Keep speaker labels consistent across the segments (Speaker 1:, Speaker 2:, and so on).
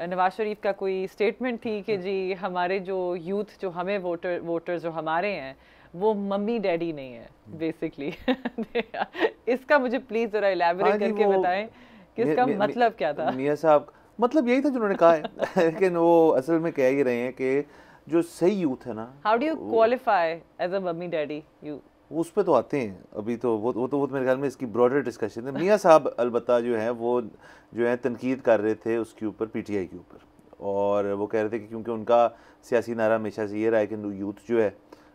Speaker 1: नवाज शरीफ का कोई स्टेटमेंट थी कि जी हमारे जो यूथ जो हमें वोटर जो हमारे हैं वो मम्मी डैडी नहीं है बेसिकली। इसका मुझे प्लीज जरा इलैबोरेट करके बताएं कि इसका मतलब क्या था।
Speaker 2: मियां साहब मतलब यही था जिन्होंने कहा है लेकिन वो असल में कह ही रहे हैं कि जो सही यूथ है ना,
Speaker 1: how do you qualify as a mummy daddy you,
Speaker 2: उस पे तो आते हैं अभी तो वो मेरे ख्याल में इसकी ब्रॉडर डिस्कशन है। मियां साहब अलबत्ता जो है वो जो है तनकीद कर रहे थे उसके ऊपर, पीटीआई के ऊपर, और वो कह रहे थे कि क्योंकि उनका सियासी नारा हमेशा से ये रहा है कि यूथ जो है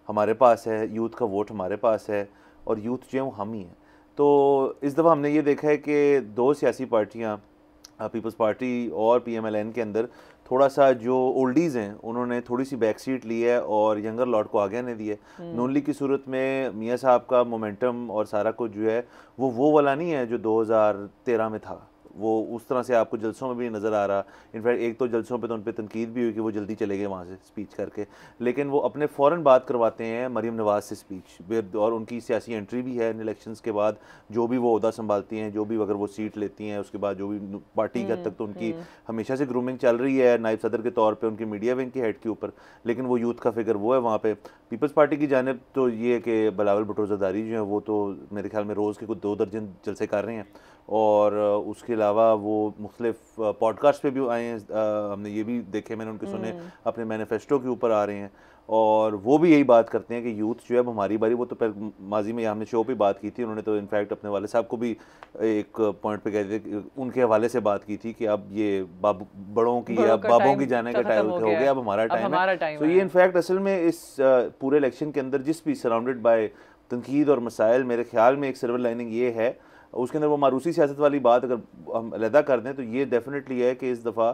Speaker 2: हमारे पास है, यूथ का वोट हमारे पास है और यूथ जो है वो हम ही हैं। तो इस दफ़ा हमने ये देखा है कि दो सियासी पार्टियाँ, पीपल्स पार्टी और पीएमएलएन के अंदर थोड़ा सा जो ओल्डीज़ हैं उन्होंने थोड़ी सी बैक सीट ली है और यंगर लॉट को आगे आने दिए। नून लीग की सूरत में मियां साहब का मोमेंटम और सारा कुछ जो है वो वाला नहीं है जो 2013 में था, वो उस तरह से आपको जलसों में भी नज़र आ रहा। इनफैक्ट एक तो जलसों पे तो उन पर तनकीद भी हुई कि वो जल्दी चले गए वहाँ से स्पीच करके, लेकिन वो अपने फ़ौरन बात करवाते हैं मरीम नवाज़ से स्पीच, और उनकी सियासी एंट्री भी है इन इलेक्शंस के बाद। जो भी वो ओहदा संभालती हैं, जो भी अगर वो सीट लेती हैं, उसके बाद जो भी पार्टी का तक तो उनकी हमेशा से ग्रूमिंग चल रही है नायब सदर के तौर पर उनकी मीडिया विंग के हेड के ऊपर, लेकिन वो यूथ का फिगर वो है वहाँ पर। पीपल्स पार्टी की जानिब तो ये कि बिलावल भुट्टो ज़रदारी जो हैं वो तो मेरे ख्याल में रोज़ के कुछ 2 दर्जन जलसे कर रहे हैं, और उसके अलावा वो मुख्तलिफ पॉडकास्ट पे भी आए हैं, हमने ये भी देखे, मैंने उनके सुने, अपने मैनिफेस्टो के ऊपर आ रहे हैं, और वो भी यही बात करते हैं कि यूथ जो है अब हमारी बारी। वो तो पहले माजी में हमने शो पे बात की थी, उन्होंने तो इनफैक्ट अपने वाले साहब को भी एक पॉइंट पे कहते थे, उनके हवाले से बात की थी कि अब ये बड़ों की या बाबों की जाने का टाइम हो गया, अब हमारा टाइम है। तो ये इनफैक्ट असल में इस पूरे इलेक्शन के अंदर जिस भी सराउंडेड बाय तनकीद और मसाइल, मेरे ख्याल में एक सिल्वर लाइनिंग ये है, उसके अंदर वो मारूसी सियासत वाली बात अगर हम अलहदा कर दें तो ये डेफिनेटली है कि इस दफ़ा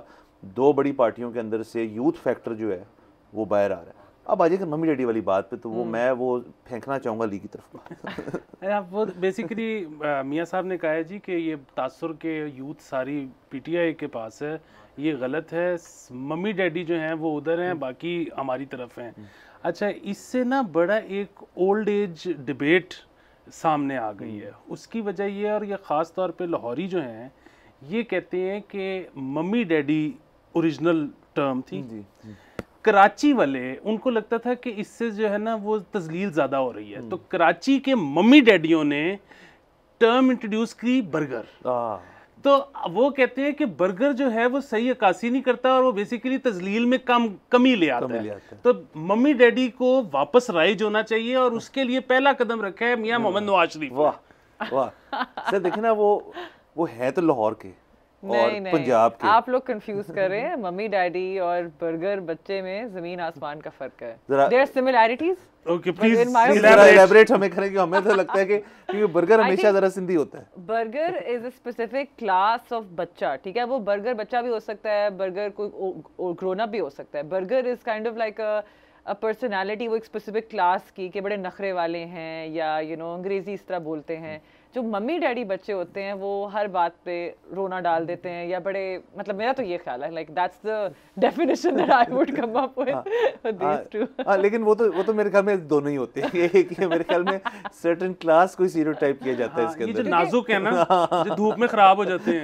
Speaker 2: दो बड़ी पार्टियों के अंदर से यूथ फैक्टर जो है वो बाहर आ रहा है। अब आ जाएगा मम्मी डैडी वाली बात पे, तो वो मैं वो फेंकना चाहूँगा ली की तरफ।
Speaker 3: आप वो बेसिकली मियां साहब ने कहा है जी कि ये तासुर के यूथ सारी पीटीआई के पास है, ये गलत है, मम्मी डैडी जो हैं वो उधर हैं, बाकी हमारी तरफ हैं। अच्छा, इससे ना बड़ा एक ओल्ड एज डिबेट सामने आ गई है। उसकी वजह ये है, और ये ख़ास तौर पे लाहौरी जो हैं ये कहते हैं कि मम्मी डैडी ओरिजिनल टर्म थी। कराची वाले उनको लगता था कि इससे जो है ना वो तजलील ज़्यादा हो रही है, तो कराची के मम्मी डैडियों ने टर्म इंट्रोड्यूस की बर्गर। तो वो कहते हैं कि बर्गर जो है वो सही अक्कासी नहीं करता और वो बेसिकली तजलील में कमी ले आता है। तो मम्मी डैडी को वापस राइज होना चाहिए, और उसके लिए पहला कदम रखा है मियां मोहम्मद नवाज शरीफ।
Speaker 2: वाह वाह सर, देखिए ना वो है तो लाहौर के और पंजाब के।
Speaker 1: आप लोग कंफ्यूज कर रहे हैं, मम्मी डैडी और बर्गर बच्चे में जमीन आसमान का फर्क है। There are similarities.
Speaker 2: Okay, please elaborate हमें करें, कि हमें तो लगता है कि क्योंकि बर्गर हमेशा जरा सिंधी होता है।
Speaker 1: Burger is a specific class of बच्चा, ठीक है, वो बर्गर बच्चा भी हो सकता है, बर्गर कोई ग्रोन अप भी हो सकता है। Burger is kind of like a personality, वो एक स्पेसिफिक क्लास की के बड़े नखरे वाले हैं, या अंग्रेजी इस तरह बोलते हैं। जो मम्मी डैडी बच्चे होते हैं वो हर बात पे रोना डाल देते हैं, या बड़े, मतलब मेरा तो ये ख्याल है, like that's the definition that I would come up with these two.
Speaker 2: लेकिन वो तो मेरे ख्याल में दोनों ही होते हैं। ये कि मेरे ख्याल में सर्टेन क्लास कोई स्टीरियोटाइप किया जाता है इसके अंदर।
Speaker 3: ये जो नाजुक है ना, जो धूप में खराब हो जाते हैं।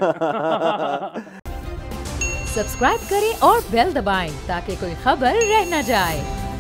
Speaker 4: सब्सक्राइब करें और बेल दबाएं ताकि कोई खबर रह न जाए।